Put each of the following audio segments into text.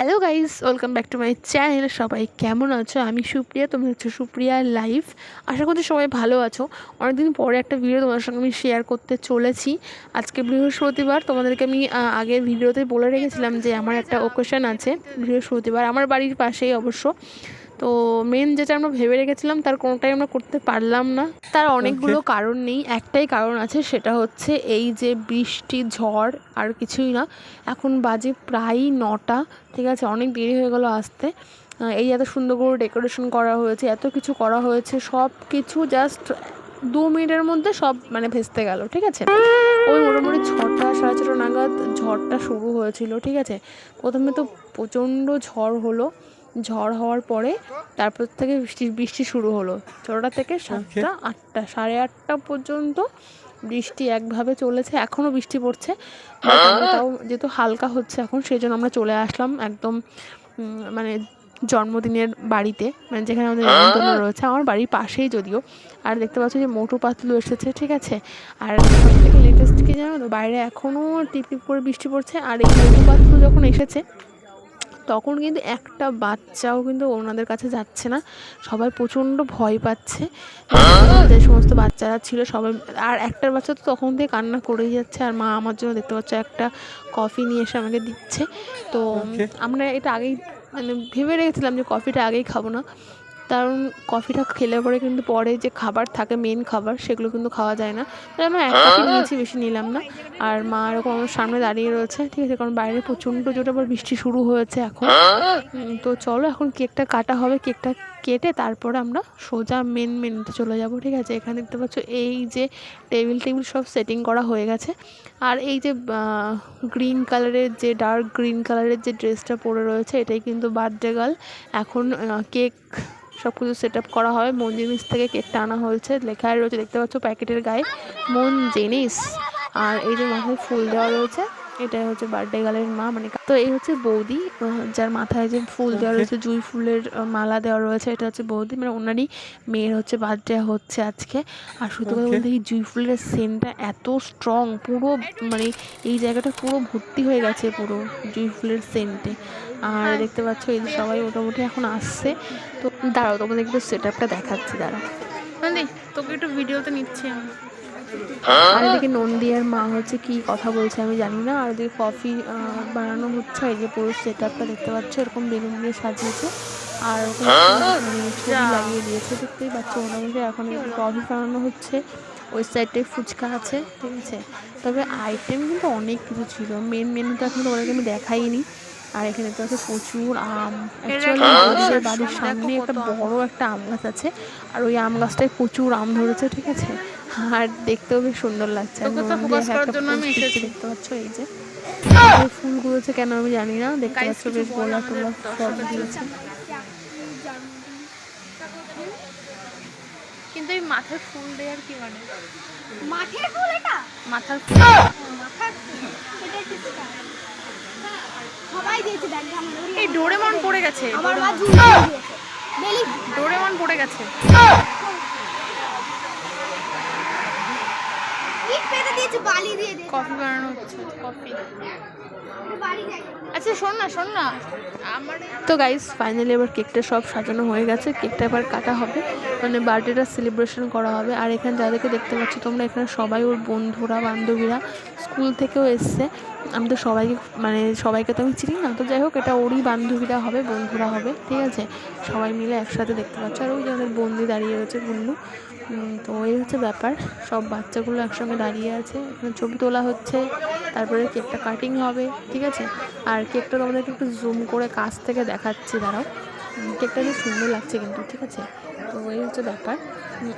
Hello guys, welcome back to my channel. সবাই কেমন আছো? আমি সুপ্রিয়া, তুমি হচ্ছে সুপ্রিয়া লাইভ। আশা করছি সবাই ভালো আছো। অনেকদিন পরে একটা ভিডিও তোমার সঙ্গে আমি শেয়ার করতে চলেছি। আজকে বৃহস্পতিবার, তোমাদেরকে আমি আগের ভিডিওতে বলে রেখেছিলাম যে আমার একটা ওকেশন আছে বৃহস্পতিবার, আমার বাড়ির পাশেই অবশ্য। তো মেন যেটা আমরা ভেবে রেখেছিলাম তার কোনোটাই আমরা করতে পারলাম না। তার অনেকগুলো কারণ নেই, একটাই কারণ আছে, সেটা হচ্ছে এই যে বৃষ্টি ঝড়, আর কিছুই না। এখন বাজে প্রায় 9টা, ঠিক আছে? অনেক দেরি হয়ে গেল আসতে। এই এত সুন্দর করে ডেকোরেশন করা হয়েছে, এত কিছু করা হয়েছে, সব কিছু জাস্ট 2 মিনিটের মধ্যে সব ভেস্তে গেল, ঠিক আছে? ওই মোটামুটি 6টা 6:30 নাগাদ ঝড়টা শুরু হয়েছিল, ঠিক আছে? প্রথমে তো প্রচণ্ড ঝড় হলো। ঝড় হওয়ার পরে তারপর থেকে বৃষ্টি শুরু হলো। 6টা থেকে 7টা 8টা 8:30 পর্যন্ত বৃষ্টি একভাবে চলেছে। এখনও বৃষ্টি পড়ছে, তাও যেহেতু হালকা হচ্ছে এখন, সেই জন্য আমরা চলে আসলাম একদম মানে জন্মদিনের বাড়িতে, যেখানে আমাদের নেমন্তন্ন রয়েছে, আমার বাড়ির পাশেই যদিও। আর দেখতে পাচ্ছ যে মোটু পাতলু এসেছে, ঠিক আছে? আর সব থেকে লেটেস্ট কি জানো তো, বাইরে এখনও টিপ টিপ করে বৃষ্টি পড়ছে। আর এই মোটু পাতলু যখন এসেছে তখন কিন্তু একটা বাচ্চাও কিন্তু ওনাদের কাছে যাচ্ছে না, সবাই প্রচণ্ড ভয় পাচ্ছে। যে সমস্ত বাচ্চারা ছিল সবাই, আর একটার বাচ্চা তো তখন থেকে কান্না করেই যাচ্ছে। আর মা আমার জন্য দেখতে পাচ্ছ একটা কফি নিয়ে এসে আমাকে দিচ্ছে। তো আমরা এটা আগেই ভেবে রেখেছিলাম যে কফিটা আগেই খাবো না, কারণ কফিটা খেলে পরে কিন্তু পরে যে খাবার থাকে, মেন খাবার, সেগুলো কিন্তু খাওয়া যায় না। তাই আমরা এক কফি নিয়েছি, বেশি নিলাম না। আর মা এরকম আমার সামনে দাঁড়িয়ে রয়েছে, ঠিক আছে? কারণ বাইরে প্রচণ্ড জোরে আবার বৃষ্টি শুরু হয়েছে এখন। তো চলো এখন কেকটা কাটা হবে, কেকটা কেটে তারপরে আমরা সোজা মেনুতে চলে যাব, ঠিক আছে? এখানে দেখতে পাচ্ছ এই যে টেবিল সব সেটিং করা হয়ে গেছে। আর এই যে গ্রিন কালারের, যে ডার্ক গ্রিন কালারের যে ড্রেসটা পরে রয়েছে, এটাই কিন্তু বার্থডে গার্ল। এখন কেক সব কিছু সেট আপ করা হয়। মন জিনিস থেকে কেকটা আনা হয়েছে, লেখা রয়েছে দেখতে পাচ্ছ প্যাকেটের গায়ে মন জিনিস। আর এই যে মাথায় ফুল দেওয়া রয়েছে, এটাই হচ্ছে বার্থডে গার্লের মা, তো এই হচ্ছে বৌদি, যার মাথায় যে ফুল দেওয়া রয়েছে, জুঁই ফুলের মালা দেওয়া রয়েছে, এটা হচ্ছে বৌদি, ওনারই মেয়ের হচ্ছে বার্থডে হচ্ছে আজকে। আর সত্যি কথা বলতে এই জুঁই ফুলের সেন্টটা এত স্ট্রং, পুরো এই জায়গাটা পুরো ভর্তি হয়ে গেছে পুরো জুঁই ফুলের সেন্টে। আর দেখতে পাচ্ছ এই যে সবাই মোটামুটি এখন আসছে। তো দাঁড়াও, তোমাদের একটু সেট আপটা দেখাচ্ছি, দাঁড়াও তোকে একটু ভিডিওতে নিচ্ছি আমি। আর এদিকে নন্দী আর মা হচ্ছে কি কথা বলছে আমি জানি না। আর এদিকে কফি বানানো হচ্ছে। এই যে পুরো সেট আপটা দেখতে পাচ্ছ, এরকম বেলুন দিয়ে সাজিয়েছে, আর ছবি লাগিয়ে দিয়েছে, দেখতেই পাচ্ছ। মোটামুটি এখন কফি বানানো হচ্ছে, ওই সাইডে ফুচকা আছে, ঠিক আছে? তবে আইটেম কিন্তু অনেক কিছু ছিল। মেনুটা এখন তোমাদেরকে আমি দেখাইনি। আর এখানে তো আছে প্রচুর আম। অ্যাকচুয়ালি বাড়ির সামনে একটা বড় একটা আম গাছ আছে, আর ওই আম গাছটায় প্রচুর আম ধরেছে, ঠিক আছে? আর দেখতেও বেশ সুন্দর লাগছে। আর দেখতে পাচ্ছ এই যে ফুল গুলোছে কেন আমি জানি না, দেখতে পাচ্ছ বেশ গোলাপ টোলাপ সব দিয়েছে। কিন্তু এই মাথায় ফুল দেওয়ার কি মানে? মাথার ফুল, এটা মাথার ফুল, মাথার ফুল এটা কি? সবাই দিয়েছে, দেখ এই ডোরেমন পড়ে গেছে, আমার মা ঝুলিয়ে দিয়েছে, বেলি ডোরেমন পড়ে গেছে। ইট পেতে দিয়েছে, বালি দিয়ে দিয়েছে। কফি বানানো হচ্ছে, কফি। আচ্ছা শোন না তো গাইস, ফাইনালি এবার কেকটা সব সাজানো হয়ে গেছে, কেকটা এবার কাটা হবে, বার্থডেটা সেলিব্রেশন করা হবে। আর এখানে যাদেরকে দেখতে পাচ্ছ তোমরা, এখানে সবাই ওর বন্ধুরা বান্ধবীরা, স্কুল থেকেও এসছে। আমি তো সবাইকে তো আমি চিনি না, তো যাই হোক, এটা ওরই বান্ধবীরা হবে, বন্ধুরা হবে, ঠিক আছে? সবাই মিলে একসাথে দেখতে পাচ্ছ। আর ওই যে আমাদের বন্দি দাঁড়িয়ে রয়েছে, গুল্লু। তো এই হচ্ছে ব্যাপার, সব বাচ্চাগুলো একসঙ্গে দাঁড়িয়ে আছে, এখানে ছবি তোলা হচ্ছে, তারপরে কেকটা কাটিং হবে, ঠিক আছে? আর কেকটা তোমাদেরকে একটু জুম করে কাছ থেকে দেখাচ্ছি, দাঁড়াও। কেকটা বেশ সুন্দর লাগছে কিন্তু, ঠিক আছে? তো এই হচ্ছে ব্যাপার।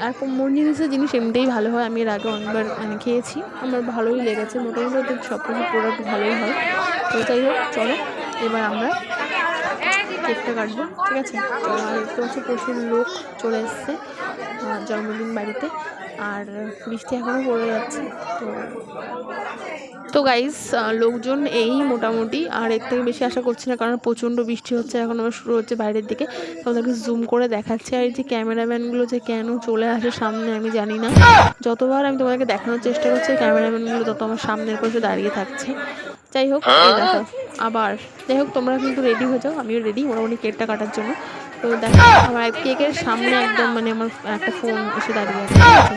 আর মন জিনিস এমনিতেই ভালো হয়, আমি এর আগে অনেকবার খেয়েছি, আমার ভালোই লেগেছে। মোটামুটি ওদের সব কিছু প্রোডাক্ট ভালোই হয়। তো যাই হোক, চলো এবার আমরা কেকটা কাটবো, ঠিক আছে? তো দেখতে পাচ্ছি প্রচুর লোক চলে এসছে জন্মদিন বাড়িতে, আর বৃষ্টি এখনও পড়ে যাচ্ছে। তো গাইস, লোকজন এই মোটামুটি, আর এর থেকে বেশি আশা করছি না, কারণ প্রচণ্ড বৃষ্টি হচ্ছে, এখন আবার শুরু হচ্ছে বাইরের দিকে। তোমাদেরকে জুম করে দেখাচ্ছে। আর এই যে ক্যামেরাম্যানগুলো যে কেন চলে আসে সামনে আমি জানি না, যতবার আমি তোমাদেরকে দেখানোর চেষ্টা করছি ক্যামেরাম্যানগুলো তত আমার সামনের পাশে দাঁড়িয়ে থাকছে। যাই হোক এই দেখো আবার, যাই হোক তোমরা কিন্তু রেডি হয়ে যাও, আমিও রেডি মোটামুটি কেকটা কাটার জন্য। তো দেখো আমার কেকের সামনে একদম মানে আমার একটা ফোন এসে দাঁড়িয়ে আছে, ঠিক আছে।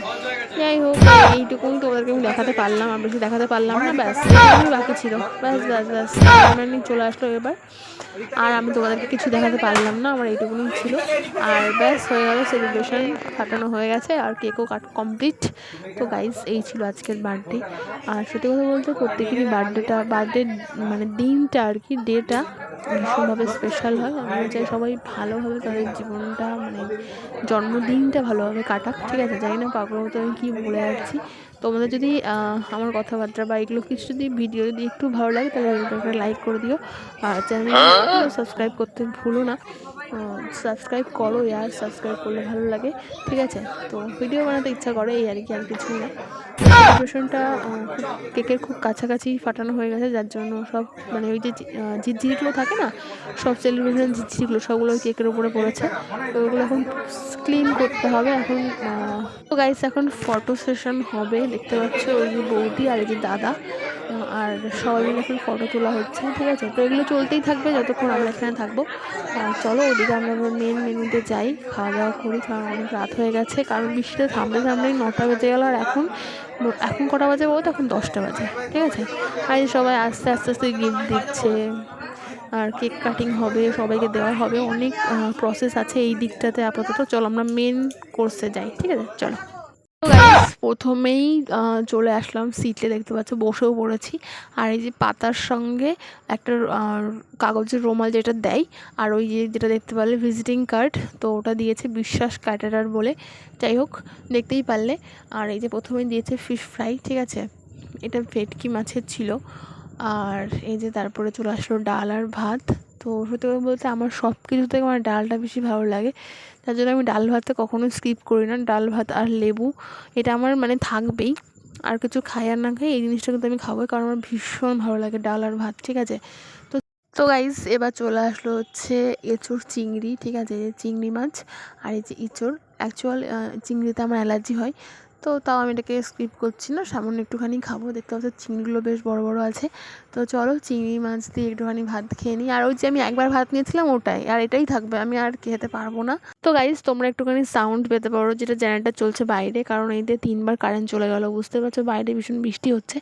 যাই হোক এইটুকুনি তোমাদেরকে আমি দেখাতে পারলাম, আর বেশি দেখাতে পারলাম না, ব্যাস এইটুকুই বাকি ছিল, ব্যাস ব্যাস ব্যাস ক্যামেরাম্যান চলে আসলো এবার। আর আমি তোমাদেরকে কিছু দেখাতে পারলাম না, আমার এইটুকুনি ছিল। আর ব্যাস হয়ে গেল, সেলিব্রেশন ফাটানো হয়ে গেছে আর কেকও কাট কমপ্লিট। তো গাইজ এই ছিল আজকের বার্থডে। আর সত্যি কথা বলতে প্রত্যেকেরই বার্থডে মানে দিনটা আর কি, ডেটা ভীষণভাবে স্পেশাল হয়। আমি চাই সবাই ভালোভাবে তাদের জীবনটা মানে জন্মদিনটা ভালোভাবে কাটাক, ঠিক আছে। জানি না পাগল মতো আমি কী বলে যাচ্ছি। তোমাদের যদি আমার কথাবার্তা বা এগুলো কিছু যদি ভিডিও যদি একটু ভালো লাগে তাহলে একটা লাইক করে দিও, আর চ্যানেল সাবস্ক্রাইব করতে ভুলো না। সাবস্ক্রাইব করো ইয়ার, সাবস্ক্রাইব করলে ভালো লাগে, ঠিক আছে। তো ভিডিও বানাতে ইচ্ছা করে এই আর কি, আর কিছুই না। সেলিব্রেশনটা কেকের খুব কাছাকাছি ফাটানো হয়ে গেছে, যার জন্য সব মানে ওই যে ঝিরঝিরিগুলো থাকে না, সব সেলিব্রেশন ঝিরঝিরিগুলো সবগুলো কেকের উপরে পড়েছে। তো ওগুলো এখন ক্লিন করতে হবে এখন। তো গাইস এখন ফটো সেশন হবে, দেখতে পাচ্ছ ওই যে বৌদি আর এই যে দাদা, আর সবাই মিলে এখন ফটো তোলা হচ্ছে, ঠিক আছে। তো এগুলো চলতেই থাকবে যতক্ষণ আমরা এখানে থাকবো। চলো ওদিকে আমরা মেন মেনুতে যাই, খাওয়া দাওয়া করি, কারণ অনেক রাত হয়ে গেছে, কারণ বৃষ্টিতে থামতে থামতেই 9টা বেজে গেলো। আর এখন কটা বাজে বলতো, এখন 10টা বাজে, ঠিক আছে। আর এই সবাই আস্তে আস্তে আস্তে গিফট দিচ্ছে, আর কেক কাটিং হবে, সবাইকে দেওয়া হবে, অনেক প্রসেস আছে এই দিকটাতে আপাতত। চলো আমরা মেন কোর্সে যাই, ঠিক আছে, চলো। তো গাইস প্রথমেই চলে আসলাম সিটে, দেখতে পাচ্ছ বসেও পড়েছি। আর এই যে পাতার সঙ্গে একটা কাগজের রুমাল যেটা দেয়, আর ওই যে যেটা দেখতে পারলে ভিজিটিং কার্ড, তো ওটা দিয়েছে বিশ্বাস ক্যাটারার বলে। যাই হোক দেখতেই পারলে। আর এই যে প্রথমে দিয়েছে ফিশ ফ্রাই, ঠিক আছে, এটা ভেটকি মাছের ছিল। আর এই যে তারপরে চলে আসলো ডাল আর ভাত। তো সত্যি কথা বলতে আমার সব কিছু থেকে আমার ডালটা বেশি ভালো লাগে, তার জন্য আমি ডাল ভাতটা কখনোই স্কিপ করি না। ডাল ভাত আর লেবু এটা আমার মানে থাকবেই, আর কিছু খাই আর না খাই এই জিনিসটা কিন্তু আমি খাবোই, কারণ আমার ভীষণ ভালো লাগে ডাল আর ভাত, ঠিক আছে। তো তো গাইজ এবার চলে আসলো হচ্ছে এঁচোড় চিংড়ি, ঠিক আছে, এই যে চিংড়ি মাছ আর এই যে ইঁচড়। অ্যাকচুয়াল চিংড়িতে আমার অ্যালার্জি হয়, তো তাও আমি এটাকে স্কিপ করছি না, সামান্য একটুখানি খাবো। দেখতে পাচ্ছি চিংড়িগুলো বেশ বড় বড় আছে। তো চলো চিংড়ি মাছ দিয়ে একটুখানি ভাত খেয়ে নিই। আর ওই যে আমি একবার ভাত নিয়েছিলাম ওটাই, আর এটাই থাকবে, আমি আর খেতে পারবো না। তো গাইজ তোমরা একটুখানি সাউন্ড পেতে পারো, যেটা জেনারেটর চলছে বাইরে, কারণ এই যে 3বার কারেন্ট চলে গেলো, বুঝতে পারছো বাইরে ভীষণ বৃষ্টি হচ্ছে।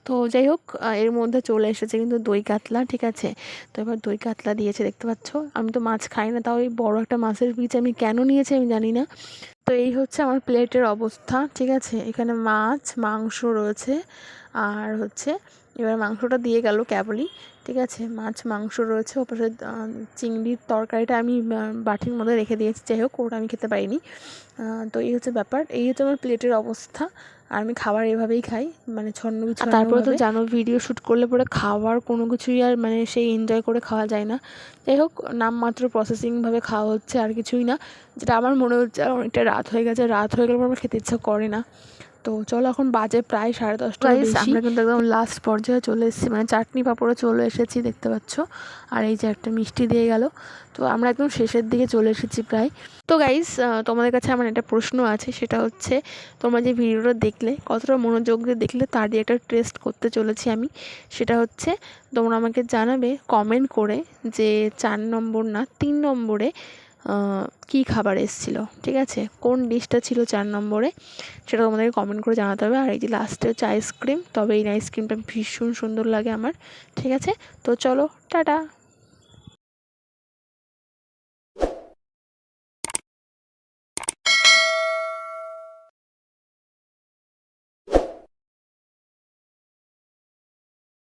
তো যাই হোক এর মধ্যে চলে এসেছে কিন্তু দই কাতলা, ঠিক আছে। তো এবার দই কাতলা দিয়েছে, দেখতে পাচ্ছ। আমি তো মাছ খাই না, তাও এই বড় একটা মাছের পিস আমি কেন নিয়েছি আমি জানি না। তো এই হচ্ছে আমার প্লেটের অবস্থা, ঠিক আছে। এখানে মাছ মাংস রয়েছে, আর হচ্ছে এবার মাংসটা দিয়ে গেল কেবলই, ঠিক আছে। মাছ মাংস রয়েছে, ওপাশে চিংড়ির তরকারিটা আমি বাটির মধ্যে রেখে দিয়েছি, যাই হোক ওটা আমি খেতে পারিনি। তো এই হচ্ছে ব্যাপার, এই হচ্ছে আমার প্লেটের অবস্থা। আর আমি খাবার এভাবেই খাই, মানে ছন্ন বিছন্ন। তারপরে তো জানো ভিডিও শ্যুট করলে পরে খাওয়ার কোনো কিছুই আর মানে সেই এনজয় করে খাওয়া যায় না। যাই হোক নামমাত্র প্রসেসিংভাবে খাওয়া হচ্ছে, আর কিছুই না। যেটা আমার মনে হচ্ছে আর অনেকটা রাত হয়ে গেছে, রাত হয়ে গেলে আমার খেতে ইচ্ছা করে না। তো চলো এখন বাজে প্রায় 10:30। আমরা কিন্তু একদম লাস্ট পর্যায়ে চলে এসেছি, মানে চাটনি পাঁপড়ে চলে এসেছি, দেখতে পাচ্ছ। আর এই যে একটা মিষ্টি দিয়ে গেল, তো আমরা একদম শেষের দিকে চলে এসেছি প্রায়। তো গাইস তোমাদের কাছে আমার একটা প্রশ্ন আছে, সেটা হচ্ছে তোমরা যে ভিডিওটা দেখলে কতটা মনোযোগ দিয়ে দেখলে তারই একটা টেস্ট করতে চলেছি আমি। সেটা হচ্ছে তোমরা আমাকে জানাবে কমেন্ট করে যে 4 নম্বর না 3 নম্বরে কী খাবার এসেছিলো, ঠিক আছে, কোন ডিশটা ছিল 4 নম্বরে, সেটা তোমাদেরকে কমেন্ট করে জানাতে হবে। আর এই যে লাস্টে হচ্ছে আইসক্রিম, তবে এই আইসক্রিমটা ভীষণ সুন্দর লাগে আমার, ঠিক আছে। তো চলো টাটা।